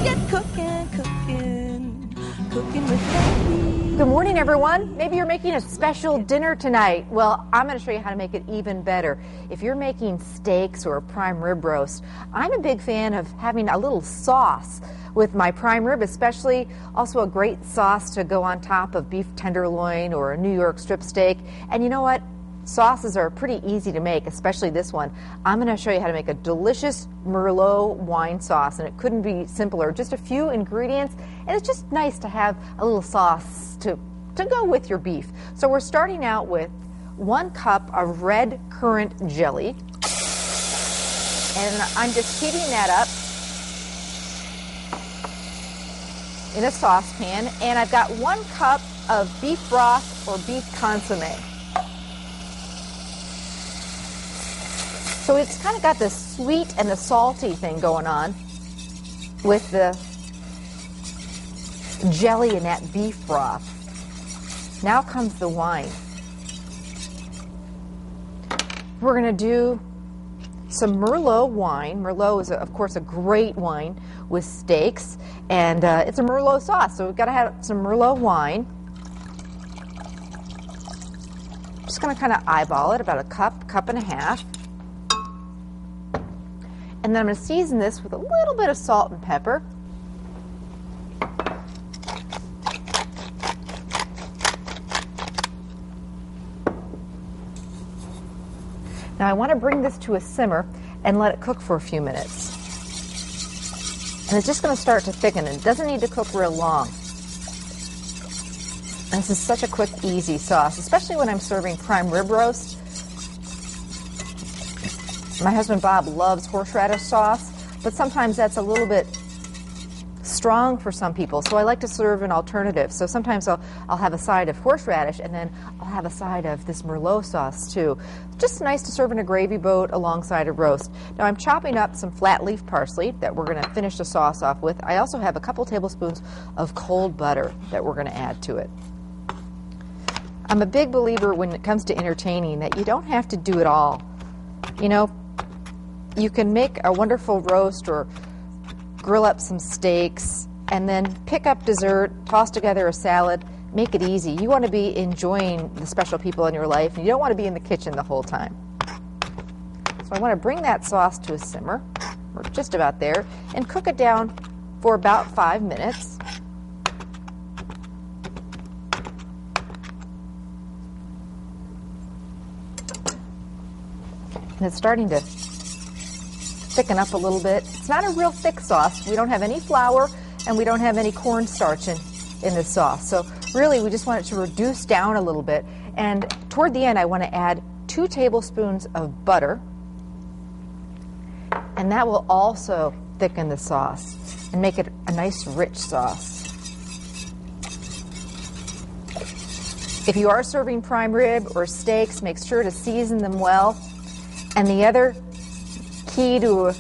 Get cooking, cooking, cooking with Maggie. Good morning, everyone. Maybe you're making a special dinner tonight. Well, I'm going to show you how to make it even better. If you're making steaks or a prime rib roast, I'm a big fan of having a little sauce with my prime rib, especially also a great sauce to go on top of beef tenderloin or a New York strip steak. And you know what? Sauces are pretty easy to make, especially this one. I'm going to show you how to make a delicious merlot wine sauce, and it couldn't be simpler. Just a few ingredients, and it's just nice to have a little sauce to go with your beef. So we're starting out with 1 cup of red currant jelly, and I'm just heating that up in a saucepan, and I've got 1 cup of beef broth or beef consommé. So it's kind of got the sweet and the salty thing going on with the jelly and that beef broth. Now comes the wine. We're going to do some merlot wine. Merlot is, of course, a great wine with steaks, and it's a merlot sauce, so we've got to have some merlot wine. Just going to kind of eyeball it, about a cup and a half. And then I'm going to season this with a little bit of salt and pepper. Now I want to bring this to a simmer and let it cook for a few minutes. And it's just going to start to thicken. It doesn't need to cook real long. And this is such a quick, easy sauce, especially when I'm serving prime rib roast. My husband Bob loves horseradish sauce, but sometimes that's a little bit strong for some people, so I like to serve an alternative. So sometimes I'll have a side of horseradish, and then I'll have a side of this merlot sauce too. Just nice to serve in a gravy boat alongside a roast. Now I'm chopping up some flat leaf parsley that we're going to finish the sauce off with. I also have a couple tablespoons of cold butter that we're going to add to it. I'm a big believer when it comes to entertaining that you don't have to do it all. You know, you can make a wonderful roast or grill up some steaks and then pick up dessert, toss together a salad, make it easy. You want to be enjoying the special people in your life, and you don't want to be in the kitchen the whole time. So I want to bring that sauce to a simmer. We're just about there, and cook it down for about 5 minutes. And it's starting to thicken up a little bit. It's not a real thick sauce. We don't have any flour and we don't have any cornstarch in this sauce. So really we just want it to reduce down a little bit. And toward the end I want to add 2 tablespoons of butter. And that will also thicken the sauce and make it a nice rich sauce. If you are serving prime rib or steaks, make sure to season them well. And the other key to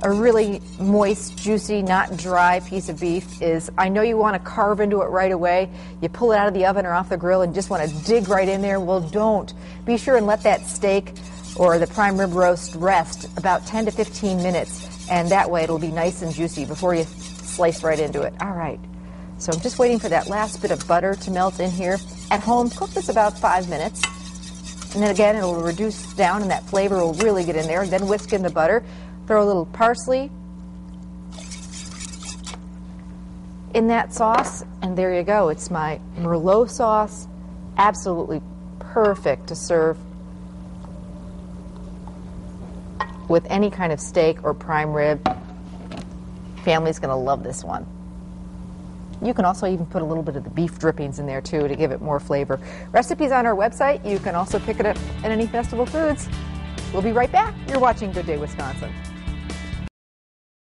a really moist, juicy, not dry piece of beef is, I know you want to carve into it right away. You pull it out of the oven or off the grill and just want to dig right in there. Well, don't. Be sure and let that steak or the prime rib roast rest about 10 to 15 minutes, and that way it'll be nice and juicy before you slice right into it. All right. So I'm just waiting for that last bit of butter to melt in here. At home, cook this about 5 minutes. And then again, it'll reduce down and that flavor will really get in there. Then whisk in the butter. Throw a little parsley in that sauce, and there you go. It's my merlot sauce. Absolutely perfect to serve with any kind of steak or prime rib. Family's going to love this one. You can also even put a little bit of the beef drippings in there too to give it more flavor. Recipes on our website. You can also pick it up at any Festival Foods. We'll be right back. You're watching Good Day Wisconsin.